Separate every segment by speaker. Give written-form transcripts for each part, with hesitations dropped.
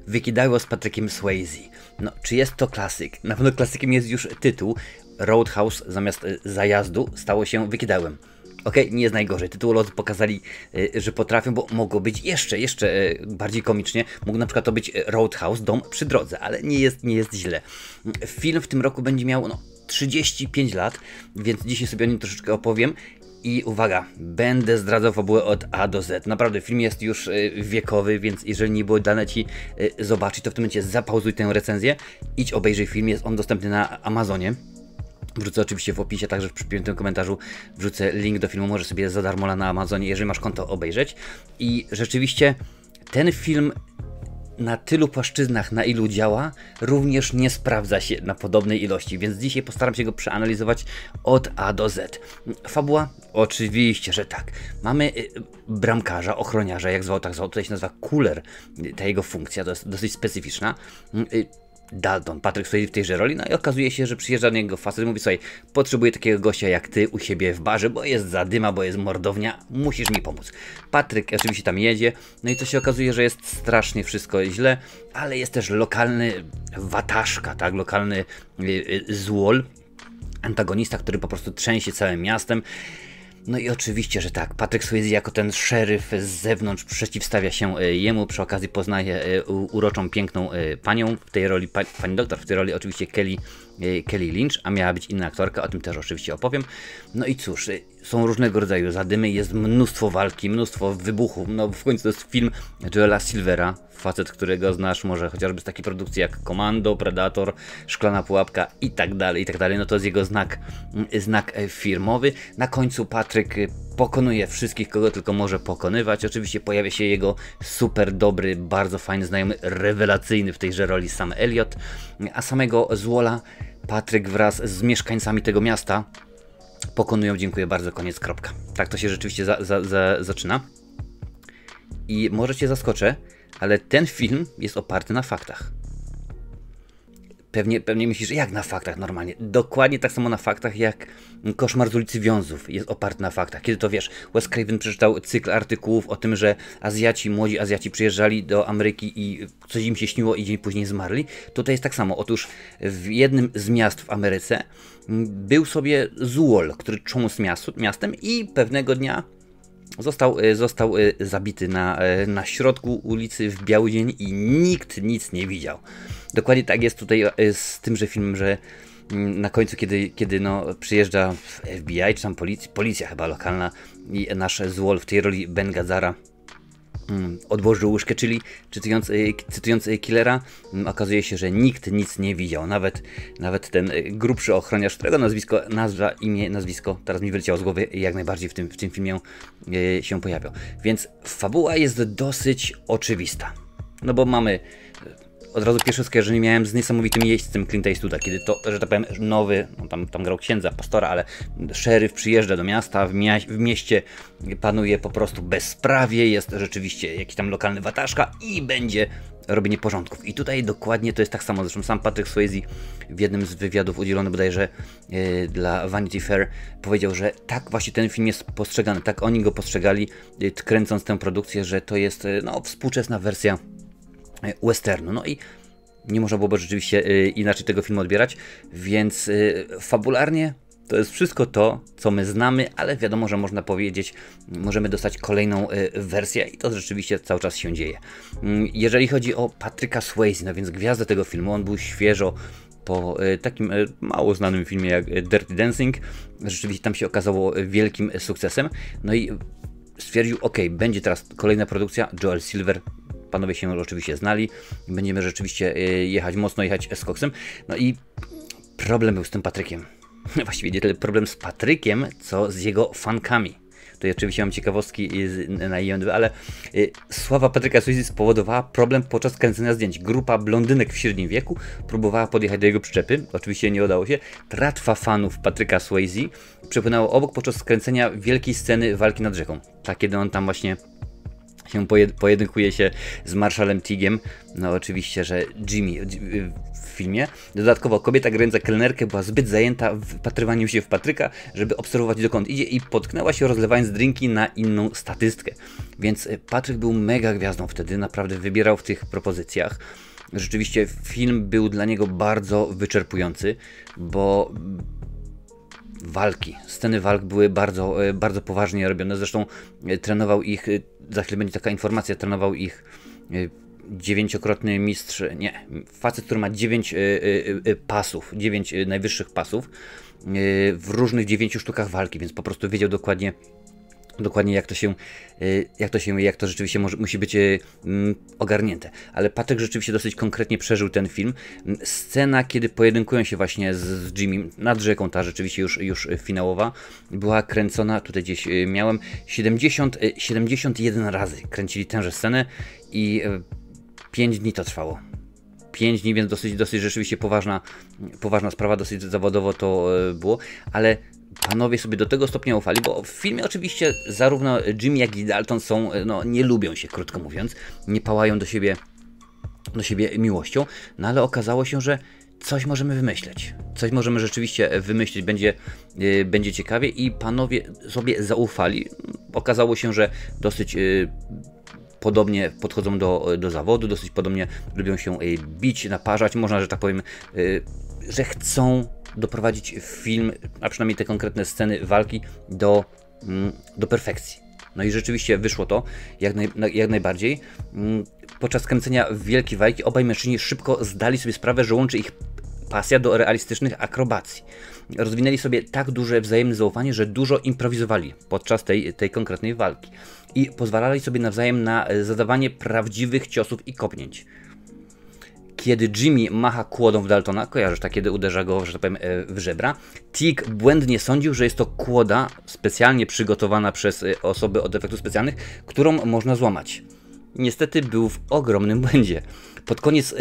Speaker 1: Wykidajło z Patrickiem Swayze. No, czy jest to klasyk? Na pewno klasykiem jest już tytuł. Roadhouse zamiast zajazdu stało się Wykidałem. Okej, nie jest najgorzej. Tytułolodzy pokazali, że potrafią, bo mogło być jeszcze bardziej komicznie. Mógł na przykład to być Roadhouse, dom przy drodze, ale nie jest źle. Film w tym roku będzie miał 35 lat, więc dzisiaj sobie o nim troszeczkę opowiem. I uwaga, będę zdradzał fabułę od A do Z. Naprawdę, film jest już wiekowy, więc jeżeli nie było dane Ci zobaczyć, to w tym momencie zapauzuj tę recenzję. Idź obejrzyj film, jest on dostępny na Amazonie. Wrzucę oczywiście w opisie, także w przypiętym komentarzu wrzucę link do filmu, możesz sobie za darmo na Amazonie, jeżeli masz konto, obejrzeć. I rzeczywiście ten film na tylu płaszczyznach, na ilu działa, również nie sprawdza się na podobnej ilości, więc dzisiaj postaram się go przeanalizować od A do Z. Fabuła? Oczywiście, że tak. Mamy bramkarza, ochroniarza, jak zwał, tak zwał, tutaj się nazywa Cooler, ta jego funkcja, to jest dosyć specyficzna. Dalton, Patrick Swayze w tejże roli, no i okazuje się, że przyjeżdża do niego facet i mówi: słuchaj, potrzebuję takiego gościa jak ty u siebie w barze, bo jest zadyma, bo jest mordownia, musisz mi pomóc. Patryk oczywiście tam jedzie, no i to się okazuje, że jest strasznie wszystko źle, ale jest też lokalny wataszka, tak, lokalny złol, antagonista, który po prostu trzęsie całym miastem. No i oczywiście, że tak, Patrick Swayze jako ten szeryf z zewnątrz przeciwstawia się jemu, przy okazji poznaje uroczą, piękną panią, w tej roli pani doktor, w tej roli oczywiście Kelly Lynch, a miała być inna aktorka, o tym też oczywiście opowiem. No i cóż, są różnego rodzaju zadymy, jest mnóstwo walki, mnóstwo wybuchów, no w końcu to jest film Joela Silvera, facet, którego znasz może chociażby z takiej produkcji jak Commando, Predator, Szklana Pułapka i tak dalej, no to jest jego znak firmowy. Na końcu Patryk pokonuje wszystkich, kogo tylko może pokonywać. Oczywiście pojawia się jego super dobry, bardzo fajny znajomy, rewelacyjny w tejże roli Sam Elliott, a samego złola Patryk wraz z mieszkańcami tego miasta pokonują. Dziękuję bardzo, koniec, kropka. Tak to się rzeczywiście zaczyna. I może Cię zaskoczę, ale ten film jest oparty na faktach. Pewnie myślisz, jak na faktach normalnie? Dokładnie tak samo na faktach, jak Koszmar z ulicy Wiązów jest oparty na faktach. Kiedy to wiesz, Wes Craven przeczytał cykl artykułów o tym, że młodzi Azjaci przyjeżdżali do Ameryki i coś im się śniło i dzień później zmarli. Tutaj jest tak samo. Otóż w jednym z miast w Ameryce był sobie złol, który trząsł miastem i pewnego dnia został zabity na środku ulicy w biały dzień i nikt nic nie widział. Dokładnie tak jest tutaj z tymże filmem, że na końcu, kiedy przyjeżdża FBI, czy tam policja chyba lokalna i nasz złol, w tej roli Ben Gazzara, odłożył łyżkę, czyli cytując killera, okazuje się, że nikt nic nie widział. Nawet ten grubszy ochroniarz, którego nazwisko teraz mi wyleciało z głowy, jak najbardziej w tym filmie się pojawiał. Więc fabuła jest dosyć oczywista. No bo mamy... Od razu pierwsze skojarzenie miałem z niesamowitym jeźdźcem Clint Eastwooda, kiedy to, że tak powiem, nowy, tam grał księdza, pastora, ale szeryf przyjeżdża do miasta, w mieście panuje po prostu bezprawie, jest rzeczywiście jakiś tam lokalny wataszka i będzie robienie porządków. I tutaj dokładnie to jest tak samo, zresztą sam Patrick Swayze w jednym z wywiadów udzielony bodajże dla Vanity Fair powiedział, że tak właśnie ten film jest postrzegany, tak oni go postrzegali, kręcąc tę produkcję, że to jest współczesna wersja westernu. No i nie można było rzeczywiście inaczej tego filmu odbierać, więc fabularnie to jest wszystko to, co my znamy, ale wiadomo, że można powiedzieć, możemy dostać kolejną wersję i to rzeczywiście cały czas się dzieje. Jeżeli chodzi o Patricka Swayze, no więc gwiazda tego filmu, on był świeżo po takim mało znanym filmie jak Dirty Dancing, rzeczywiście tam się okazało wielkim sukcesem, no i stwierdził, ok, będzie teraz kolejna produkcja, Joel Silver. Panowie się oczywiście znali, będziemy rzeczywiście mocno jechać z koksem. No i problem był z tym Patrykiem. Właściwie nie tyle problem z Patrykiem, co z jego fankami. Tutaj oczywiście mam ciekawostki na IMDb, ale sława Patricka Swayze spowodowała problem podczas kręcenia zdjęć. Grupa blondynek w średnim wieku próbowała podjechać do jego przyczepy, oczywiście nie udało się. Tratwa fanów Patricka Swayze przepłynęło obok podczas kręcenia wielkiej sceny walki nad rzeką. Tak, kiedy on tam właśnie pojedynkuje się z Marszalem Tigiem. No oczywiście, że Jimmy w filmie. Dodatkowo kobieta grająca kelnerkę była zbyt zajęta wpatrywaniem się w Patryka, żeby obserwować dokąd idzie i potknęła się, rozlewając drinki na inną statystkę. Więc Patryk był mega gwiazdą wtedy, naprawdę wybierał w tych propozycjach. Rzeczywiście film był dla niego bardzo wyczerpujący, bo sceny walk były bardzo, bardzo poważnie robione. Zresztą trenował ich, za chwilę będzie taka informacja, trenował ich 9-krotny mistrz, nie, facet, który ma 9 pasów, 9 najwyższych pasów w różnych 9 sztukach walki, więc po prostu wiedział dokładnie jak to rzeczywiście musi być ogarnięte. Ale Patryk rzeczywiście dosyć konkretnie przeżył ten film. Scena, kiedy pojedynkują się właśnie z Jimmy nad rzeką, ta rzeczywiście już finałowa, była kręcona, tutaj gdzieś miałem, 71 razy kręcili tęże scenę i 5 dni to trwało. 5 dni, więc dosyć rzeczywiście poważna sprawa, dosyć zawodowo to było, ale panowie sobie do tego stopnia ufali, bo w filmie oczywiście zarówno Jimmy, jak i Dalton są, no nie lubią się, krótko mówiąc, nie pałają do siebie miłością, no ale okazało się, że coś możemy wymyśleć. Coś możemy rzeczywiście wymyślić, będzie ciekawie i panowie sobie zaufali. Okazało się, że dosyć podobnie podchodzą do zawodu, dosyć podobnie lubią się bić, naparzać, można, że tak powiem, że chcą doprowadzić film, a przynajmniej te konkretne sceny walki do perfekcji. No i rzeczywiście wyszło to jak najbardziej. Podczas kręcenia wielkiej walki obaj mężczyźni szybko zdali sobie sprawę, że łączy ich pasja do realistycznych akrobacji. Rozwinęli sobie tak duże wzajemne zaufanie, że dużo improwizowali podczas tej konkretnej walki i pozwalali sobie nawzajem na zadawanie prawdziwych ciosów i kopnięć. Kiedy Jimmy macha kłodą w Daltona, kojarzysz, tak, kiedy uderza go, że tak powiem, w żebra, Tig błędnie sądził, że jest to kłoda specjalnie przygotowana przez osoby od efektów specjalnych, którą można złamać. Niestety był w ogromnym błędzie. Pod koniec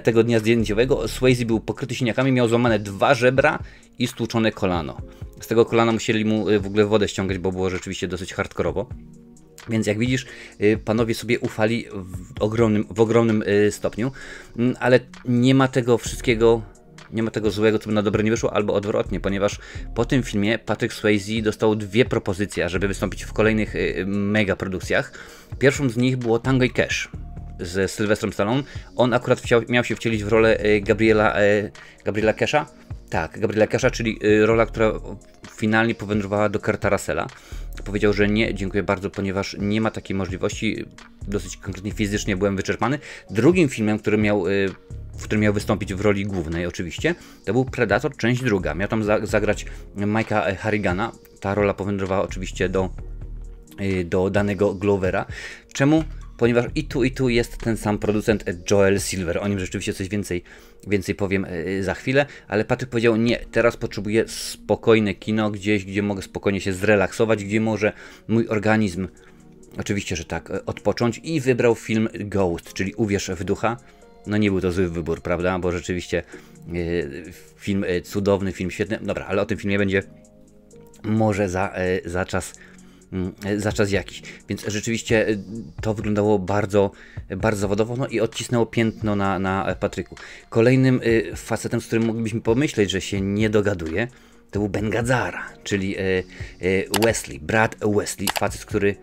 Speaker 1: tego dnia zdjęciowego Swayze był pokryty siniakami, miał złamane 2 żebra i stłuczone kolano. Z tego kolana musieli mu w ogóle wodę ściągać, bo było rzeczywiście dosyć hardkorowo. Więc jak widzisz, panowie sobie ufali w ogromnym stopniu, ale nie ma tego wszystkiego, nie ma tego złego, co by na dobre nie wyszło, albo odwrotnie, ponieważ po tym filmie Patrick Swayze dostał 2 propozycje, żeby wystąpić w kolejnych mega produkcjach. Pierwszą z nich było Tango i Cash ze Sylwestrem Stallone. On akurat miał się wcielić w rolę Gabriela Casha. Tak, Gabriela Casha, czyli rola, która finalnie powędrowała do Kurta Russella. Powiedział, że nie, dziękuję bardzo, ponieważ nie ma takiej możliwości. Dosyć konkretnie fizycznie byłem wyczerpany. Drugim filmem, w którym miał wystąpić w roli głównej oczywiście, to był Predator, część druga. Miał tam zagrać Mike'a Harrigana. Ta rola powędrowała oczywiście do danego Glovera. Czemu? Ponieważ i tu jest ten sam producent Joel Silver. O nim rzeczywiście coś więcej powiem za chwilę, ale Patryk powiedział, nie, teraz potrzebuję spokojne kino, gdzieś, gdzie mogę spokojnie się zrelaksować, gdzie może mój organizm, oczywiście, że tak, odpocząć, i wybrał film Ghost, czyli Uwierz w ducha. No nie był to zły wybór, prawda, bo rzeczywiście film cudowny, film świetny. Dobra, ale o tym filmie będzie może za czas jakiś. Więc rzeczywiście to wyglądało bardzo, bardzo zawodowo, no i odcisnęło piętno na Patryku. Kolejnym facetem, z którym moglibyśmy pomyśleć, że się nie dogaduje, to był Ben Gazzara, czyli Wesley, brat Wesley, facet, który,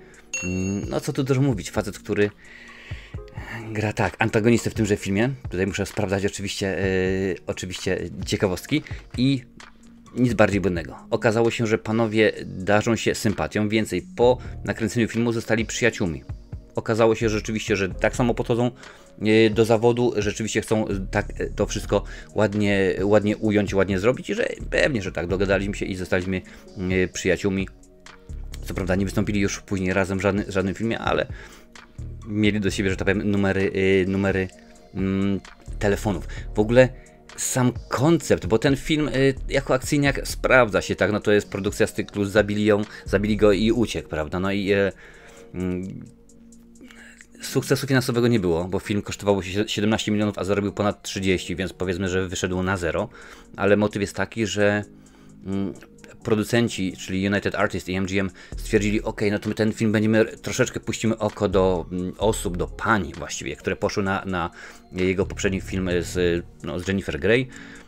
Speaker 1: no co tu dużo mówić, facet, który gra tak, antagonistę w tymże filmie. Tutaj muszę sprawdzać oczywiście ciekawostki i nic bardziej błędnego. Okazało się, że panowie darzą się sympatią. Więcej, po nakręceniu filmu zostali przyjaciółmi. Okazało się rzeczywiście, że tak samo podchodzą do zawodu, rzeczywiście chcą tak to wszystko ładnie ująć, ładnie zrobić i że pewnie, że tak, dogadaliśmy się i zostaliśmy przyjaciółmi. Co prawda nie wystąpili już później razem w żadnym filmie, ale mieli do siebie, że tak powiem, numery telefonów. W ogóle sam koncept, bo ten film jako akcyjniak sprawdza się, tak, no to jest produkcja z cyklu Zabili go i uciekł, prawda, no i sukcesu finansowego nie było, bo film kosztował się 17 milionów, a zarobił ponad 30, więc powiedzmy, że wyszedł na zero, ale motyw jest taki, że producenci, czyli United Artists i MGM stwierdzili, ok, no to my ten film będziemy, troszeczkę puścimy oko do osób, do pań właściwie, które poszły na jego poprzedni film z Jennifer Grey.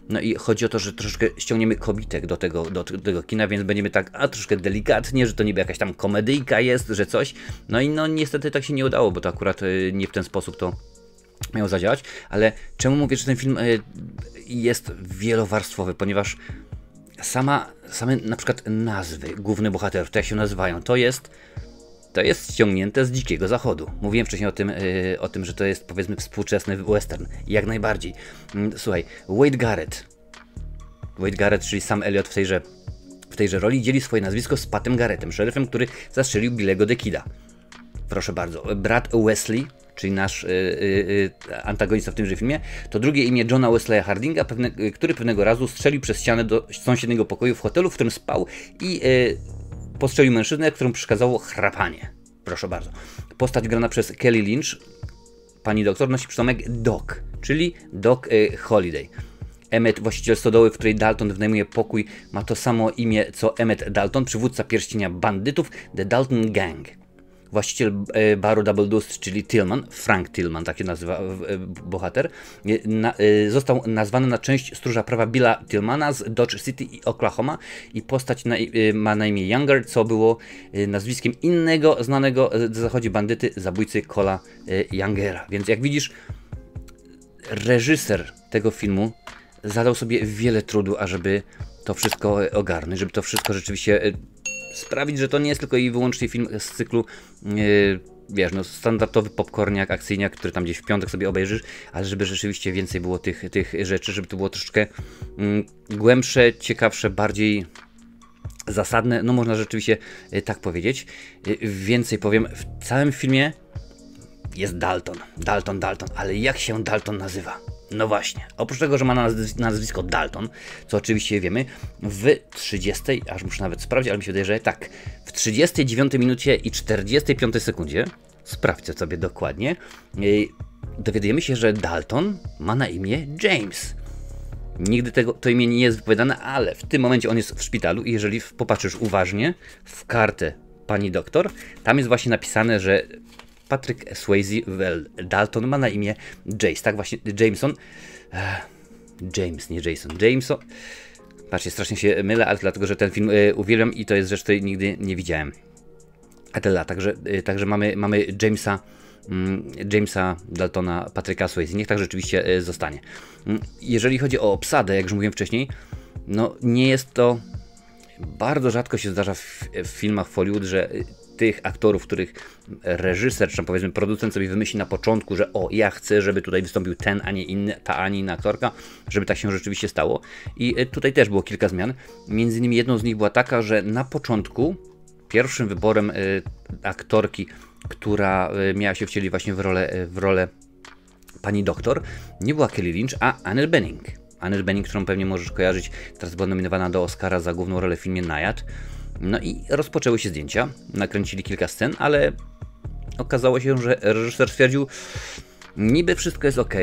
Speaker 1: No i chodzi o to, że troszeczkę ściągniemy kobitek do tego kina, więc będziemy tak, troszkę delikatnie, że to niby jakaś tam komedyjka jest, że coś. No i no niestety tak się nie udało, bo to akurat nie w ten sposób to miało zadziałać. Ale czemu mówię, że ten film jest wielowarstwowy? Ponieważ same na przykład nazwy głównych bohaterów, to jak się nazywają, to jest ściągnięte z Dzikiego Zachodu. Mówiłem wcześniej o tym, że to jest powiedzmy współczesny western. Jak najbardziej. Słuchaj, Wade Garrett, czyli Sam Elliott w tejże roli, dzieli swoje nazwisko z Patem Garrettem, szeryfem, który zastrzelił Billego the Kida. Proszę bardzo. Brat Wesley, czyli nasz antagonista w tymże filmie, to drugie imię Johna Wesleya Hardinga, który pewnego razu strzelił przez ścianę do sąsiedniego pokoju w hotelu, w którym spał i postrzelił mężczyznę, któremu przeszkadzało chrapanie. Proszę bardzo. Postać grana przez Kelly Lynch, pani doktor, nosi przydomek Doc, czyli Doc Holiday. Emmett, właściciel stodoły, w której Dalton wynajmuje pokój, ma to samo imię co Emmett Dalton, przywódca pierścienia bandytów The Dalton Gang. Właściciel baru Double Dust, czyli Tillman, Frank Tillman, tak się nazywa bohater, został nazwany na część stróża prawa Billa Tillmana z Dodge City i Oklahoma i postać ma na imię Younger, co było nazwiskiem innego znanego w zachodzie bandyty, zabójcy Cola Youngera. Więc jak widzisz, reżyser tego filmu zadał sobie wiele trudu, ażeby to wszystko ogarnąć, żeby to wszystko rzeczywiście sprawić, że to nie jest tylko i wyłącznie film z cyklu, wiesz, no standardowy popcorniak, akcyjniak, który tam gdzieś w piątek sobie obejrzysz, ale żeby rzeczywiście więcej było tych rzeczy, żeby to było troszeczkę głębsze, ciekawsze, bardziej zasadne, no można rzeczywiście tak powiedzieć. Więcej powiem, w całym filmie jest Dalton, ale jak się Dalton nazywa? No właśnie, oprócz tego, że ma nazwisko Dalton, co oczywiście wiemy, w 30, aż muszę nawet sprawdzić, ale mi się wydaje, że tak, w 39 minucie i 45 sekundzie, sprawdźcie sobie dokładnie, dowiadujemy się, że Dalton ma na imię James. Nigdy to imię nie jest wypowiadane, ale w tym momencie on jest w szpitalu i jeżeli popatrzysz uważnie w kartę pani doktor, tam jest właśnie napisane, że Patrick Swayze Dalton ma na imię Jace, tak właśnie, Jameson. James, nie Jason. Jameson. Patrzcie, strasznie się mylę, ale dlatego, że ten film uwielbiam i to jest rzecz, której nigdy nie widziałem. Także mamy Jamesa Daltona, Patricka Swayze. Niech tak rzeczywiście zostanie. Jeżeli chodzi o obsadę, jak już mówiłem wcześniej, no nie jest to... Bardzo rzadko się zdarza w filmach w Hollywood, że tych aktorów, których reżyser, czy tam powiedzmy producent sobie wymyśli na początku, że ja chcę, żeby tutaj wystąpił ten, a nie inny, ta, a nie inna aktorka, żeby tak się rzeczywiście stało. I tutaj też było kilka zmian. Między innymi jedną z nich była taka, że na początku pierwszym wyborem aktorki, która miała się wcielić właśnie w rolę pani doktor, nie była Kelly Lynch, a Annette Bening, którą pewnie możesz kojarzyć, teraz była nominowana do Oscara za główną rolę w filmie Najad. No i rozpoczęły się zdjęcia, nakręcili kilka scen, ale okazało się, że reżyser stwierdził, niby wszystko jest ok,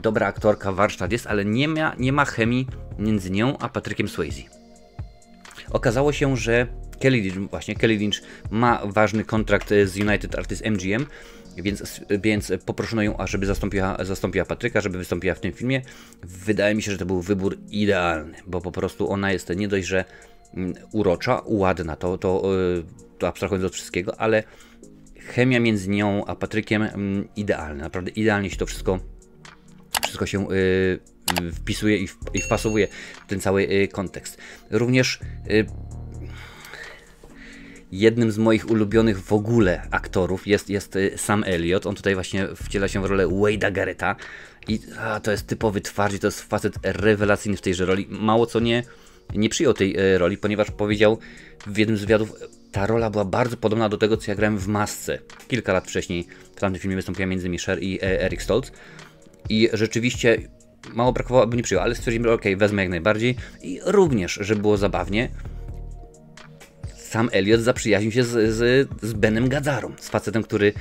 Speaker 1: dobra aktorka, warsztat jest, ale nie ma chemii między nią a Patrickiem Swayze. Okazało się, że Kelly Lynch ma ważny kontrakt z United Artists MGM, więc poproszono ją, ażeby zastąpiła Patryka, żeby wystąpiła w tym filmie. Wydaje mi się, że to był wybór idealny, bo po prostu ona jest nie dość, że urocza, ładna, to abstrahując od wszystkiego, ale chemia między nią a Patrykiem idealna, naprawdę idealnie się to wszystko się wpisuje i wpasowuje w ten cały kontekst. Również jednym z moich ulubionych w ogóle aktorów jest Sam Elliott. On tutaj właśnie wciela się w rolę Wade'a Garretta i to jest typowy twarz i to jest facet rewelacyjny w tejże roli. Mało co nie przyjął tej roli, ponieważ powiedział w jednym z wywiadów, ta rola była bardzo podobna do tego, co ja grałem w Masce. Kilka lat wcześniej w tamtym filmie wystąpiła m.in. Cher i Eric Stoltz i rzeczywiście mało brakowało, aby nie przyjął, ale stwierdzimy, że okej, wezmę jak najbardziej i również, żeby było zabawnie, Sam Elliott zaprzyjaźnił się z Benem Gazzarą, z facetem, który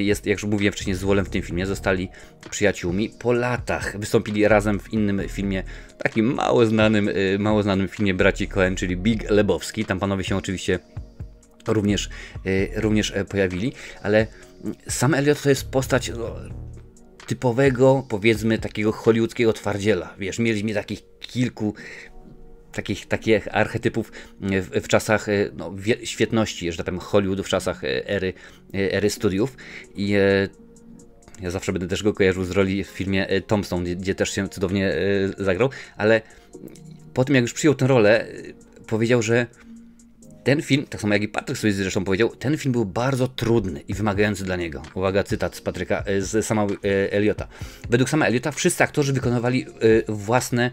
Speaker 1: jest, jak już mówiłem wcześniej, złolem w tym filmie. Zostali przyjaciółmi. Po latach wystąpili razem w innym filmie, takim mało znanym filmie braci Coen, czyli Big Lebowski. Tam panowie się oczywiście również pojawili, ale Sam Elliott to jest postać typowego, powiedzmy, takiego hollywoodzkiego twardziela. Wiesz, mieliśmy takich kilku takich archetypów w czasach świetności, że tak powiem, Hollywoodu, w czasach ery studiów. I ja zawsze będę też go kojarzył z roli w filmie Tombstone, gdzie też się cudownie zagrał, ale po tym, jak już przyjął tę rolę, powiedział, że ten film, tak samo jak i Patrick Swayze zresztą powiedział, ten film był bardzo trudny i wymagający dla niego. Uwaga, cytat z Sama Elliotta. Według Sama Elliotta wszyscy aktorzy wykonywali własne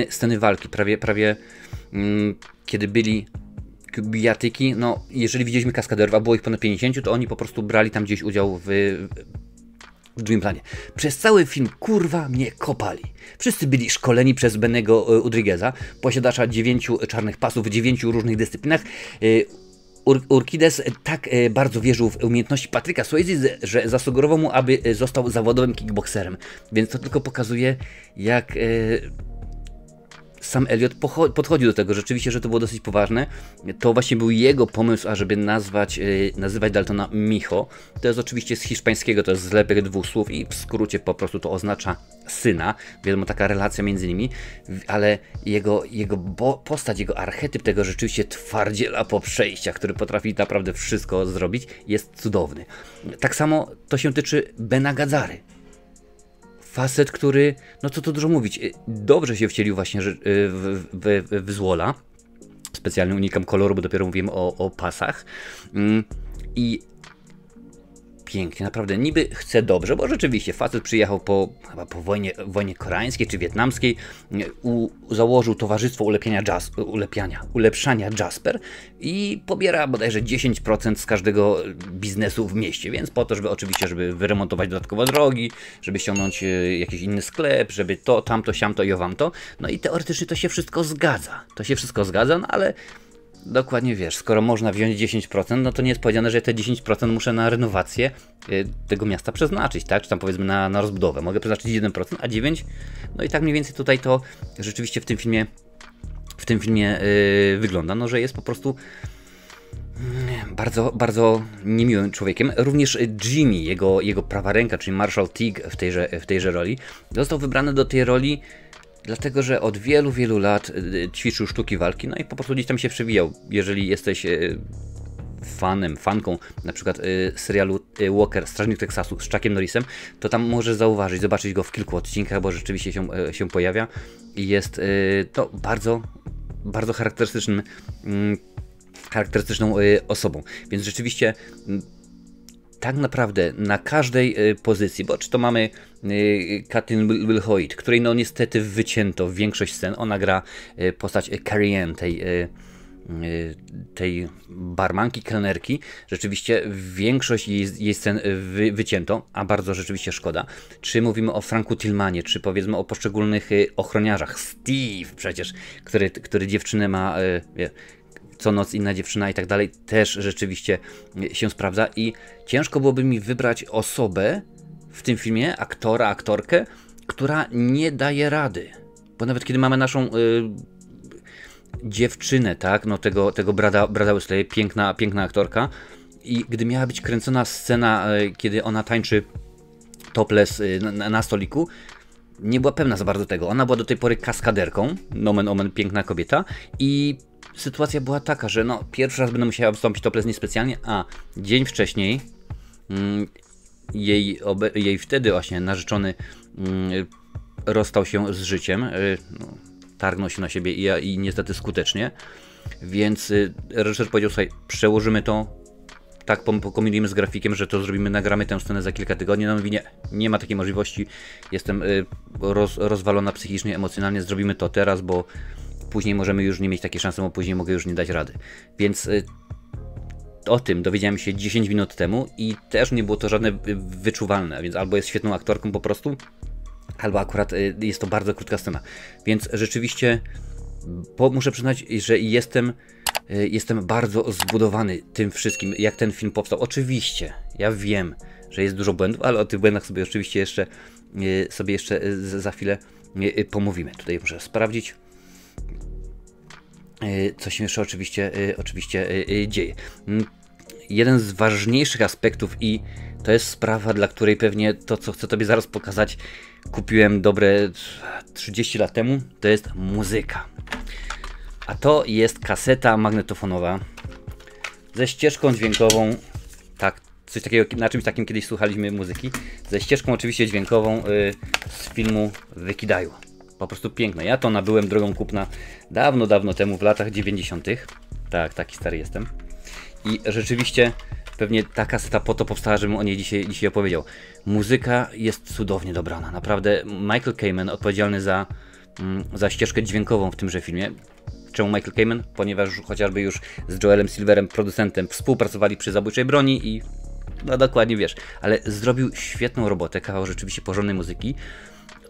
Speaker 1: sceny walki. Prawie kiedy byli bijatyki, no jeżeli widzieliśmy kaskaderów, a było ich ponad 50, to oni po prostu brali tam gdzieś udział w drugim planie. Przez cały film, kurwa, mnie kopali. Wszyscy byli szkoleni przez Bennego Udrigueza, posiadacza 9 czarnych pasów w 9 różnych dyscyplinach. Urquides tak bardzo wierzył w umiejętności Patricka Swayze, że zasugerował mu, aby został zawodowym kickboxerem. Więc to tylko pokazuje, jak Sam Elliott podchodził do tego rzeczywiście, że to było dosyć poważne. To właśnie był jego pomysł, ażeby nazywać Daltona Mijo. To jest oczywiście z hiszpańskiego, to jest zlepek dwóch słów i w skrócie po prostu to oznacza syna. Wiadomo, taka relacja między nimi, ale jego postać, jego archetyp tego rzeczywiście twardziela po przejściach, który potrafi naprawdę wszystko zrobić, jest cudowny. Tak samo to się tyczy Bena Gazzary. Facet, który, no co tu dużo mówić, dobrze się wcielił właśnie w Złola. Specjalnie unikam koloru, bo dopiero mówimy o pasach. I pięknie, naprawdę, niby chce dobrze, bo rzeczywiście facet przyjechał chyba po wojnie koreańskiej czy wietnamskiej, założył towarzystwo ulepszania Jasper i pobiera bodajże 10% z każdego biznesu w mieście, więc po to, żeby wyremontować dodatkowo drogi, żeby ściągnąć jakiś inny sklep, żeby to, tamto, siamto i owamto. No i teoretycznie to się wszystko zgadza, no ale dokładnie wiesz, skoro można wziąć 10%, no to nie jest powiedziane, że te 10% muszę na renowację tego miasta przeznaczyć, tak? Czy tam powiedzmy na rozbudowę. Mogę przeznaczyć 1%, a 9%, no i tak mniej więcej tutaj to rzeczywiście w tym filmie wygląda, no że jest po prostu bardzo, bardzo niemiłym człowiekiem. Również Jimmy, jego prawa ręka, czyli Marshall Teague w tejże roli, został wybrany do tej roli dlatego, że od wielu, wielu lat ćwiczył sztuki walki, no i po prostu gdzieś tam się przewijał. Jeżeli jesteś fanką na przykład serialu Walker, Strażnik Teksasu z Chuckiem Norrisem, to tam możesz zobaczyć go w kilku odcinkach, bo rzeczywiście się pojawia i jest to bardzo, bardzo charakterystyczną osobą. Więc rzeczywiście tak naprawdę na każdej pozycji, bo czy to mamy Katrin Wilhoit, której no niestety wycięto większość scen, ona gra postać Carrie Ann, tej barmanki, kelnerki, rzeczywiście większość jej scen wycięto, a bardzo rzeczywiście szkoda. Czy mówimy o Franku Tillmanie, czy powiedzmy o poszczególnych ochroniarzach, Steve przecież, który dziewczynę ma, co noc inna dziewczyna i tak dalej, też rzeczywiście się sprawdza i ciężko byłoby mi wybrać osobę w tym filmie, aktorkę, która nie daje rady. Bo nawet kiedy mamy naszą dziewczynę, tak, no tego Brada Wesley, piękna aktorka, i gdy miała być kręcona scena, kiedy ona tańczy topless na stoliku, nie była pewna za bardzo tego. Ona była do tej pory kaskaderką, nomen omen, piękna kobieta, i sytuacja była taka, że no pierwszy raz będę musiała wystąpić topless niespecjalnie, a dzień wcześniej jej wtedy właśnie narzeczony rozstał się z życiem, no, targnął się na siebie i niestety skutecznie, więc reżyser powiedział: słuchaj, przełożymy to, tak pokombinujemy z grafikiem, że to zrobimy, nagramy tę scenę za kilka tygodni. No mówi, nie ma takiej możliwości, jestem rozwalona psychicznie, emocjonalnie, zrobimy to teraz, bo później możemy już nie mieć takiej szansy, bo później mogę już nie dać rady. Więc o tym dowiedziałem się 10 minut temu i też nie było to żadne wyczuwalne, więc albo jest świetną aktorką po prostu, albo akurat jest to bardzo krótka scena. Więc rzeczywiście muszę przyznać, że jestem jestem bardzo zbudowany tym wszystkim, jak ten film powstał. Oczywiście, ja wiem, że jest dużo błędów, ale o tych błędach sobie oczywiście jeszcze za chwilę pomówimy. Tutaj muszę sprawdzić, co się jeszcze oczywiście dzieje. Jeden z ważniejszych aspektów, i to jest sprawa, dla której pewnie to, co chcę Tobie zaraz pokazać, kupiłem dobre 30 lat temu, to jest muzyka. A to jest kaseta magnetofonowa ze ścieżką dźwiękową, tak, coś takiego, na czymś takim kiedyś słuchaliśmy muzyki, ze ścieżką oczywiście dźwiękową z filmu Wykidaju. Po prostu piękne. Ja to nabyłem drogą kupna dawno, dawno temu, w latach 90. Tak, taki stary jestem. I rzeczywiście pewnie ta kaseta po to powstała, żebym o niej dzisiaj opowiedział. Muzyka jest cudownie dobrana. Naprawdę Michael Kamen odpowiedzialny za ścieżkę dźwiękową w tymże filmie. Czemu Michael Kamen? Ponieważ chociażby już z Joelem Silverem, producentem, współpracowali przy Zabójczej broni i no dokładnie wiesz, ale zrobił świetną robotę, kawał rzeczywiście porządnej muzyki.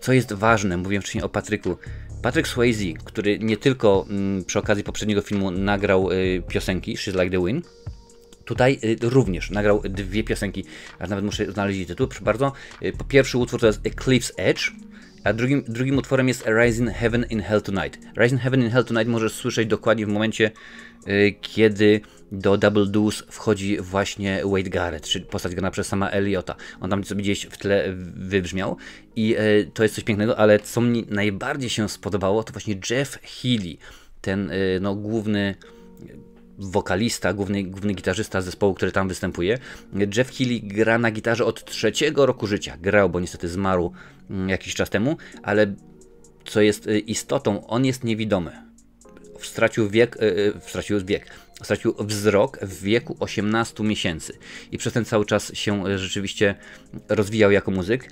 Speaker 1: Co jest ważne, mówiłem wcześniej o Patryku. Patrick Swayze, który nie tylko przy okazji poprzedniego filmu nagrał piosenki She's Like the Wind, tutaj również nagrał dwie piosenki, a nawet muszę znaleźć jej tytuł, proszę bardzo. Po pierwszy utwór to jest Eclipse Edge, a drugim utworem jest Rising Heaven in Hell Tonight. Rising Heaven in Hell Tonight możesz słyszeć dokładnie w momencie, kiedy do Double Deuce wchodzi właśnie Wade Garrett, czyli postać grana przez Sama Elliota. On tam sobie gdzieś w tle wybrzmiał i to jest coś pięknego, ale co mi najbardziej się spodobało, to właśnie Jeff Healey, ten no, główny wokalista, główny gitarzysta zespołu, który tam występuje. Jeff Healey gra na gitarze od 3. roku życia. Grał, bo niestety zmarł jakiś czas temu, ale co jest istotą, on jest niewidomy. Stracił wzrok w wieku 18 miesięcy i przez ten cały czas się rzeczywiście rozwijał jako muzyk.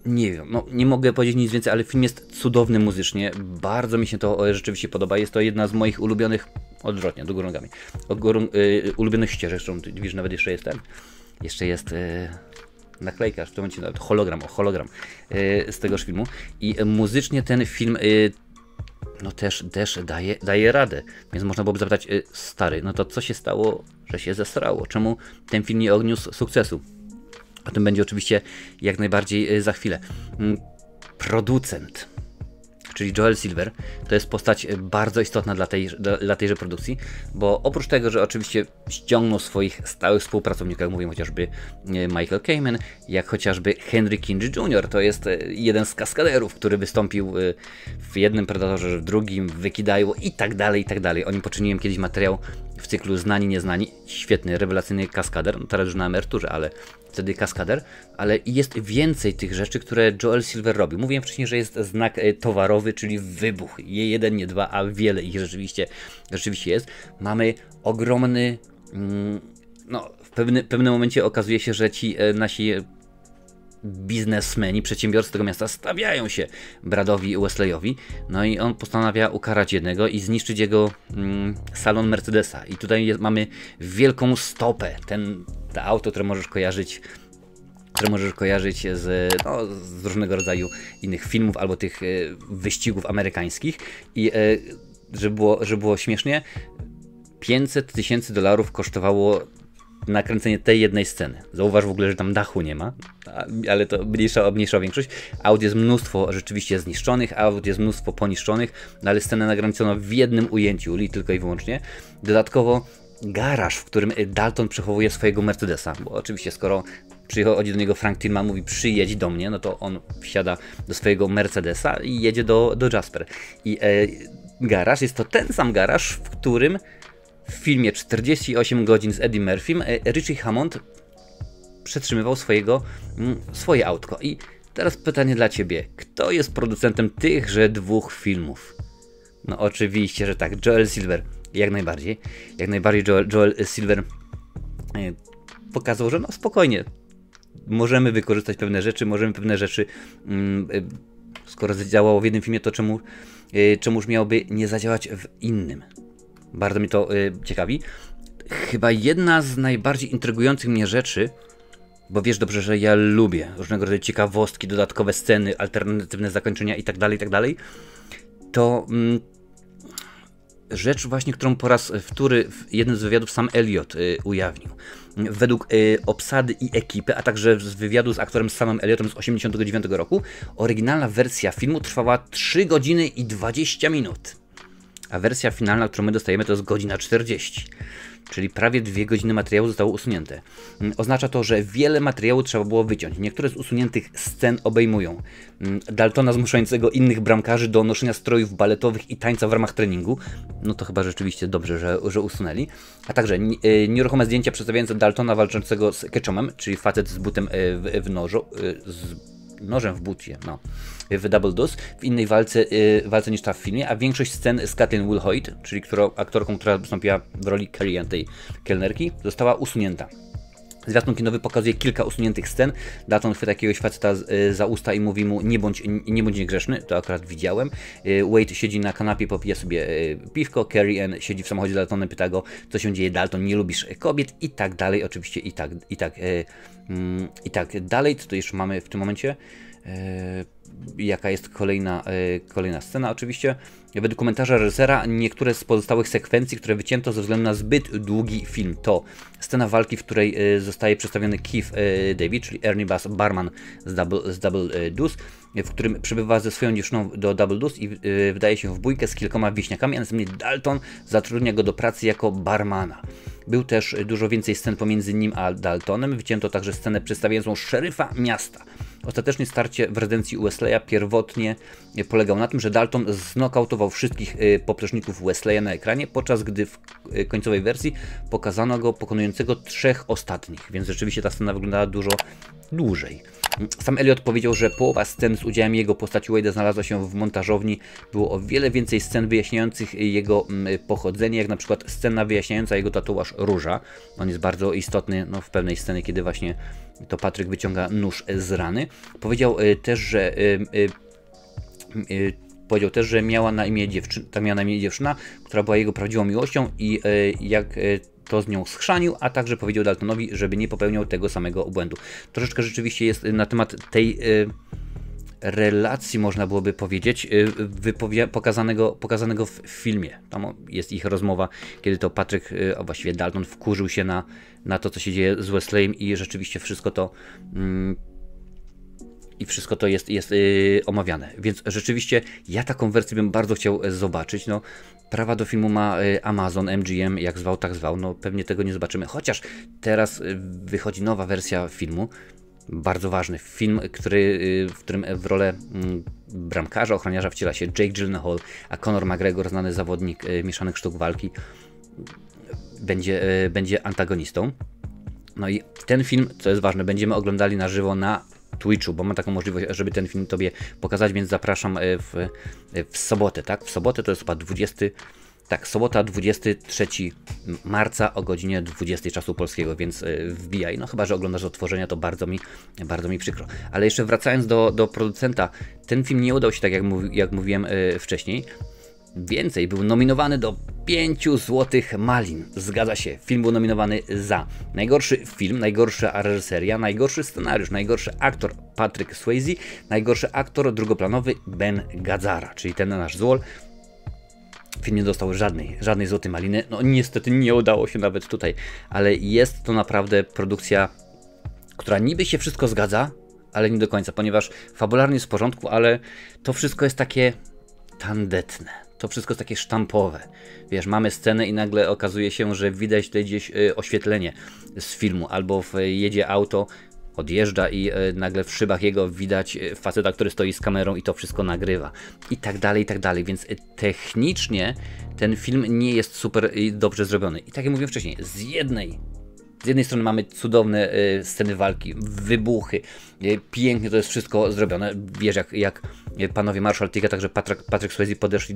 Speaker 1: Nie wiem, no nie mogę powiedzieć nic więcej, ale film jest cudowny muzycznie, bardzo mi się to rzeczywiście podoba, jest to jedna z moich ulubionych, odwrotnie, do góry nogami, ulubionych ścieżek, zresztą widzisz, nawet jeszcze jest naklejka, w tym momencie nawet hologram z tegoż filmu i muzycznie ten film no też daje radę, więc można byłoby zapytać, stary, no to co się stało, że się zesrało, czemu ten film nie odniósł sukcesu? O tym będzie oczywiście jak najbardziej za chwilę. Producent, czyli Joel Silver, to jest postać bardzo istotna dla tejże produkcji, bo oprócz tego, że oczywiście ściągnął swoich stałych współpracowników, jak mówiłem, chociażby Michael Kamen, jak chociażby Henry Kinger Jr., to jest jeden z kaskaderów, który wystąpił w jednym Predatorze, w drugim, w Wykidaju i tak dalej. O nim poczyniłem kiedyś materiał w cyklu Znani, Nieznani, świetny, rewelacyjny kaskader, no teraz już na emeryturze, ale wtedy kaskader, ale jest więcej tych rzeczy, które Joel Silver robi. Mówiłem wcześniej, że jest znak towarowy, czyli wybuch. Nie jeden, nie dwa, a wiele ich rzeczywiście jest. Mamy ogromny, no w pewnym momencie okazuje się, że ci nasi biznesmeni, przedsiębiorcy tego miasta stawiają się Bradowi Wesleyowi, no i on postanawia ukarać jednego i zniszczyć jego salon Mercedesa. I tutaj mamy wielką stopę, to auto, które możesz kojarzyć z różnego rodzaju innych filmów albo tych wyścigów amerykańskich. I żeby było śmiesznie, $500 000 kosztowało nakręcenie tej jednej sceny. Zauważ w ogóle, że tam dachu nie ma, ale to mniejsza większość. Aut jest mnóstwo rzeczywiście zniszczonych, aut jest mnóstwo poniszczonych, no ale scenę nakręcono w jednym ujęciu, tylko i wyłącznie. Dodatkowo garaż, w którym Dalton przechowuje swojego Mercedesa, bo oczywiście skoro przychodzi do niego Frank Tillman, mówi przyjedź do mnie, no to on wsiada do swojego Mercedesa i jedzie do Jasper. I garaż jest to ten sam garaż, w którym w filmie 48 godzin z Eddie Murphym Richie Hammond przetrzymywał swoje autko. I teraz pytanie dla Ciebie. Kto jest producentem tychże dwóch filmów? No oczywiście, że tak. Joel Silver. Jak najbardziej. Joel Silver pokazał, że no spokojnie. Możemy wykorzystać pewne rzeczy, skoro zadziałało w jednym filmie, to czemuż miałoby nie zadziałać w innym? Bardzo mnie to ciekawi. Chyba jedna z najbardziej intrygujących mnie rzeczy, bo wiesz dobrze, że ja lubię różnego rodzaju ciekawostki, dodatkowe sceny, alternatywne zakończenia itd., to rzecz właśnie, którą po raz wtóry w jednym z wywiadów sam Elliot ujawnił. Według obsady i ekipy, a także z wywiadu z aktorem Samem Elliotem z 1989 roku, oryginalna wersja filmu trwała 3 godziny i 20 minut. A wersja finalna, którą my dostajemy, to jest godzina 40. Czyli prawie 2 godziny materiału zostało usunięte. Oznacza to, że wiele materiału trzeba było wyciąć. Niektóre z usuniętych scen obejmują Daltona zmuszającego innych bramkarzy do noszenia strojów baletowych i tańca w ramach treningu. No to chyba rzeczywiście dobrze, że usunęli. A także nieruchome zdjęcia przedstawiające Daltona walczącego z Ketchumem, czyli facet z butem w nożu, nożem w bucie, no, w Double Deuce, w innej walce niż ta w filmie, a większość scen z Kathleen Wilhoit, czyli aktorką, która wystąpiła w roli Carrie, tej kelnerki, została usunięta. Zwiastun kinowy pokazuje kilka usuniętych scen. Dalton chwyta jakiegoś faceta za usta i mówi mu nie bądź niegrzeczny, to akurat widziałem. Wade siedzi na kanapie, popija sobie piwko, Carrie Ann siedzi w samochodzie z Daltonem, pyta go, co się dzieje, Dalton, nie lubisz kobiet i tak dalej, oczywiście i tak dalej. Co to jeszcze mamy w tym momencie? Jaka jest kolejna scena oczywiście. Według komentarza reżysera niektóre z pozostałych sekwencji, które wycięto ze względu na zbyt długi film, to scena walki, w której zostaje przedstawiony Keith David, czyli Ernie Bass, barman z Double Deuce, w którym przybywa ze swoją dziewczyną do Double Deuce i wdaje się w bójkę z kilkoma wieśniakami, a następnie Dalton zatrudnia go do pracy jako barmana. Był też dużo więcej scen pomiędzy nim a Daltonem. Wycięto także scenę przedstawiającą szeryfa miasta. Ostatecznie starcie w rezydencji Wesleya pierwotnie polegał na tym, że Dalton znokautował wszystkich popleczników Wesleya na ekranie, podczas gdy w końcowej wersji pokazano go pokonującego 3 ostatnich, więc rzeczywiście ta scena wyglądała dużo dłużej. Sam Elliot powiedział, że połowa scen z udziałem jego postaci Wade'a znalazła się w montażowni. Było o wiele więcej scen wyjaśniających jego pochodzenie, jak na przykład scena wyjaśniająca jego tatuaż róża. On jest bardzo istotny w pewnej scenie, kiedy właśnie to Patryk wyciąga nóż z rany. Powiedział też, że miała na imię dziewczyna, która była jego prawdziwą miłością i jak to z nią schrzanił, a także powiedział Daltonowi, żeby nie popełniał tego samego błędu. Troszeczkę rzeczywiście jest na temat tej relacji, można byłoby powiedzieć, pokazanego w filmie. Tam jest ich rozmowa, kiedy to Patryk, a właściwie Dalton, wkurzył się na to, co się dzieje z Wesleyem i rzeczywiście wszystko to jest omawiane. Więc rzeczywiście ja taką wersję bym bardzo chciał zobaczyć. No, prawa do filmu ma Amazon, MGM, jak zwał, tak zwał. No, pewnie tego nie zobaczymy. Chociaż teraz wychodzi nowa wersja filmu. Bardzo ważny film, w którym w rolę bramkarza, ochroniarza wciela się Jake Gyllenhaal, a Conor McGregor, znany zawodnik mieszanych sztuk walki, będzie antagonistą. No i ten film, co jest ważne, będziemy oglądali na żywo na Twitchu, bo mam taką możliwość, żeby ten film Tobie pokazać, więc zapraszam w sobotę, tak? W sobotę to jest chyba sobota 23 marca o godzinie 20 czasu polskiego, więc wbijaj. No chyba że oglądasz Odtworzenia, to bardzo mi przykro. Ale jeszcze wracając do producenta, ten film nie udał się tak, jak mówiłem wcześniej. Więcej, był nominowany do 5 złotych malin. Zgadza się, film był nominowany za najgorszy film, najgorsza reżyseria, najgorszy scenariusz, najgorszy aktor Patrick Swayze, najgorszy aktor drugoplanowy Ben Gazzara, czyli ten nasz złol. Film nie dostał żadnej złotej maliny. No niestety nie udało się nawet tutaj, ale jest to naprawdę produkcja, która niby się wszystko zgadza, ale nie do końca, ponieważ fabularnie jest w porządku, ale to wszystko jest takie tandetne. To wszystko jest takie sztampowe. Wiesz, mamy scenę i nagle okazuje się, że widać tutaj gdzieś oświetlenie z filmu, albo jedzie auto, odjeżdża i nagle w szybach jego widać faceta, który stoi z kamerą i to wszystko nagrywa. I tak dalej, więc technicznie ten film nie jest super dobrze zrobiony. I tak jak mówiłem wcześniej, z jednej strony mamy cudowne sceny walki, wybuchy, pięknie to jest wszystko zrobione, wiesz jak panowie Marshall Tig, a także Patrick Swayze podeszli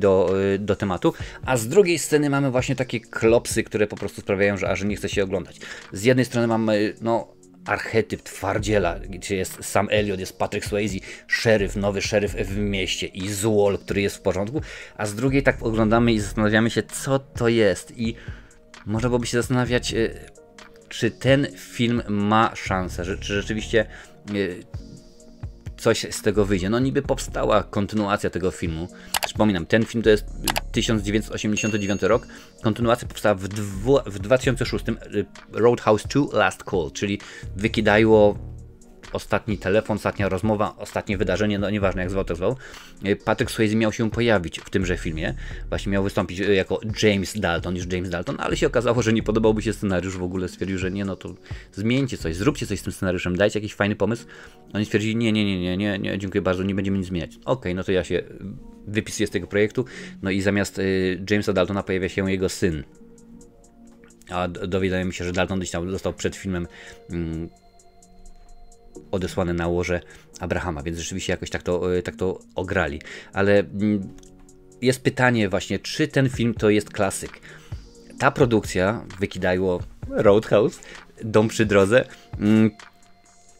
Speaker 1: do tematu, a z drugiej sceny mamy właśnie takie klopsy, które po prostu sprawiają, że aż nie chce się oglądać. Z jednej strony mamy archetyp twardziela, gdzie jest Sam Elliot, jest Patrick Swayze, nowy szeryf w mieście i złol, który jest w porządku, a z drugiej tak oglądamy i zastanawiamy się, co to jest i można byłoby się zastanawiać, czy ten film ma szansę, czy rzeczywiście coś z tego wyjdzie. No niby powstała kontynuacja tego filmu. Przypominam, ten film to jest 1989 rok. Kontynuacja powstała w 2006, Roadhouse 2 Last Call, czyli wykidajło ostatni telefon, ostatnia rozmowa, ostatnie wydarzenie, no nieważne jak zwał, tak zwał. Patrick Swayze miał się pojawić w tymże filmie, właśnie miał wystąpić jako James Dalton, ale się okazało, że nie podobał mu się scenariusz, w ogóle stwierdził, że nie, no to zmieńcie coś, zróbcie coś z tym scenariuszem, dajcie jakiś fajny pomysł. Oni stwierdzili, nie, dziękuję bardzo, nie będziemy nic zmieniać. Okej, no to ja się wypisuję z tego projektu, no i zamiast Jamesa Daltona pojawia się jego syn. A dowiadujemy się, że Dalton gdzieś tam został przed filmem odesłane na łoże Abrahama, więc rzeczywiście jakoś tak to ograli. Ale jest pytanie właśnie, czy ten film to jest klasyk? Ta produkcja, wykidajło Roadhouse, Dom przy drodze,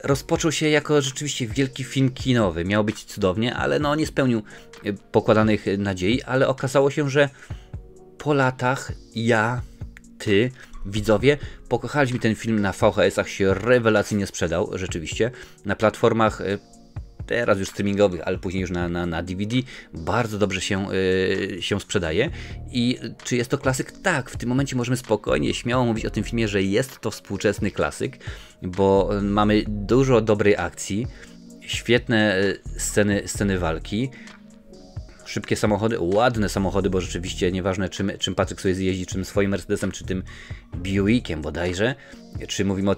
Speaker 1: rozpoczął się jako rzeczywiście wielki film kinowy. Miał być cudownie, ale no nie spełnił pokładanych nadziei, ale okazało się, że po latach ty, widzowie, pokochaliśmy ten film na VHS-ach, się rewelacyjnie sprzedał, rzeczywiście. Na platformach teraz już streamingowych, ale później już na DVD bardzo dobrze się sprzedaje. I czy jest to klasyk? Tak, w tym momencie możemy spokojnie, śmiało mówić o tym filmie, że jest to współczesny klasyk, bo mamy dużo dobrej akcji, świetne sceny walki, szybkie samochody, ładne samochody, bo rzeczywiście nieważne czym Patrick Swayze jeździ, czym swoim Mercedesem, czy tym Buickiem bodajże, czy mówimy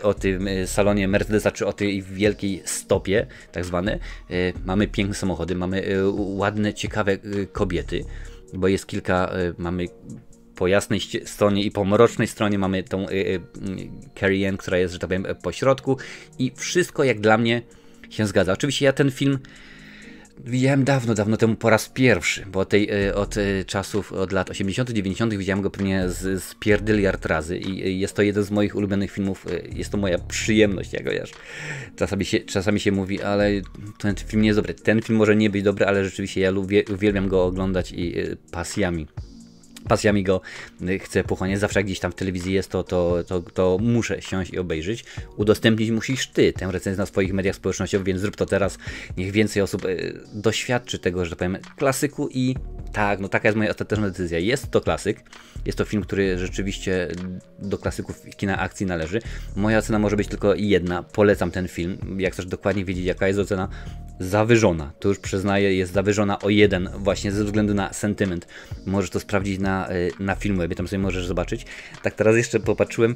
Speaker 1: o tym salonie Mercedesa, czy o tej wielkiej stopie, tak zwane. Mamy piękne samochody, mamy ładne, ciekawe kobiety, bo jest kilka, mamy po jasnej stronie i po mrocznej stronie mamy tą Carrie Ann, która jest, że tak powiem, po środku i wszystko jak dla mnie się zgadza. Oczywiście ja ten film widziałem dawno temu po raz pierwszy, bo od lat 80., 90. widziałem go pewnie z pierdyliard razy i jest to jeden z moich ulubionych filmów, jest to moja przyjemność, jak wiesz. Czasami się mówi, ale ten film nie jest dobry. Ten film może nie być dobry, ale rzeczywiście ja uwielbiam go oglądać i pasjami go chcę pochłaniać. Zawsze jak gdzieś tam w telewizji jest, to muszę siąść i obejrzeć. Udostępnić musisz ty tę recenzję na swoich mediach społecznościowych, więc zrób to teraz. Niech więcej osób doświadczy tego, że tak powiem, klasyku i tak, no taka jest moja ostateczna decyzja. Jest to klasyk. Jest to film, który rzeczywiście do klasyków kina akcji należy. Moja ocena może być tylko jedna. Polecam ten film. Jak chcesz dokładnie wiedzieć, jaka jest ocena, zawyżona. To już przyznaję, jest zawyżona o 1 właśnie ze względu na sentyment. Możesz to sprawdzić na Filmwebie, tam sobie możesz zobaczyć. Tak teraz jeszcze popatrzyłem.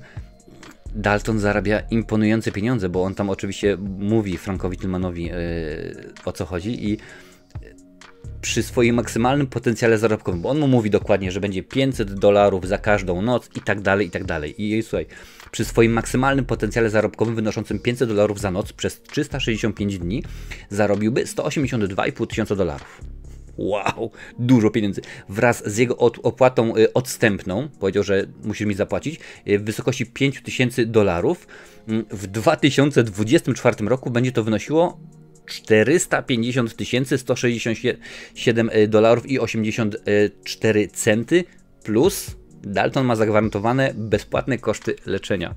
Speaker 1: Dalton zarabia imponujące pieniądze, bo on tam oczywiście mówi Frankowi Tillmanowi o co chodzi i przy swoim maksymalnym potencjale zarobkowym, bo on mu mówi dokładnie, że będzie $500 za każdą noc i tak dalej, i tak dalej. I słuchaj, przy swoim maksymalnym potencjale zarobkowym wynoszącym $500 za noc przez 365 dni zarobiłby $182,5 tysiąca. Wow, dużo pieniędzy. Wraz z jego opłatą odstępną, powiedział, że musisz mi zapłacić, w wysokości $5,000. W 2024 roku będzie to wynosiło $450 167 i 84 centy plus Dalton ma zagwarantowane bezpłatne koszty leczenia.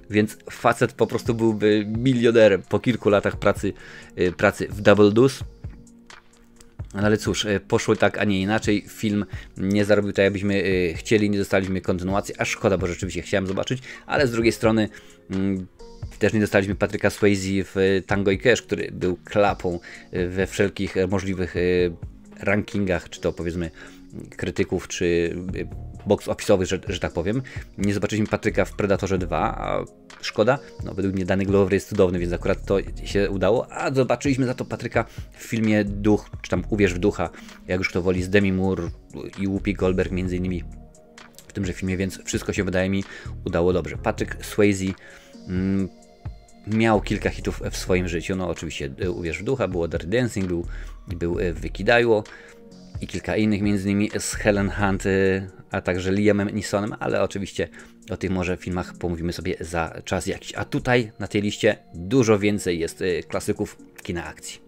Speaker 1: Więc facet po prostu byłby milionerem po kilku latach pracy w Double Deuce. Ale cóż, poszło tak, a nie inaczej. Film nie zarobił tak, jakbyśmy chcieli, nie dostaliśmy kontynuacji, a szkoda, bo rzeczywiście chciałem zobaczyć, ale z drugiej strony też nie dostaliśmy Patricka Swayze w Tango i Cash, który był klapą we wszelkich możliwych rankingach, czy to powiedzmy krytyków, czy box office'owych, że tak powiem. Nie zobaczyliśmy Patryka w Predatorze 2, a szkoda. No, według mnie Danny Glover jest cudowny, więc akurat to się udało, a zobaczyliśmy za to Patryka w filmie Duch, czy tam Uwierz w ducha, jak już kto woli, z Demi Moore i Whoopi Goldberg między innymi w tymże filmie, więc wszystko się wydaje mi udało dobrze. Patrick Swayze miał kilka hitów w swoim życiu, no oczywiście Uwierz w ducha, było Dirty Dancing, był Wykidajło i kilka innych, między innymi z Helen Hunt, a także Liamem Neesonem, ale oczywiście o tych może filmach pomówimy sobie za czas jakiś. A tutaj na tej liście dużo więcej jest klasyków kina akcji.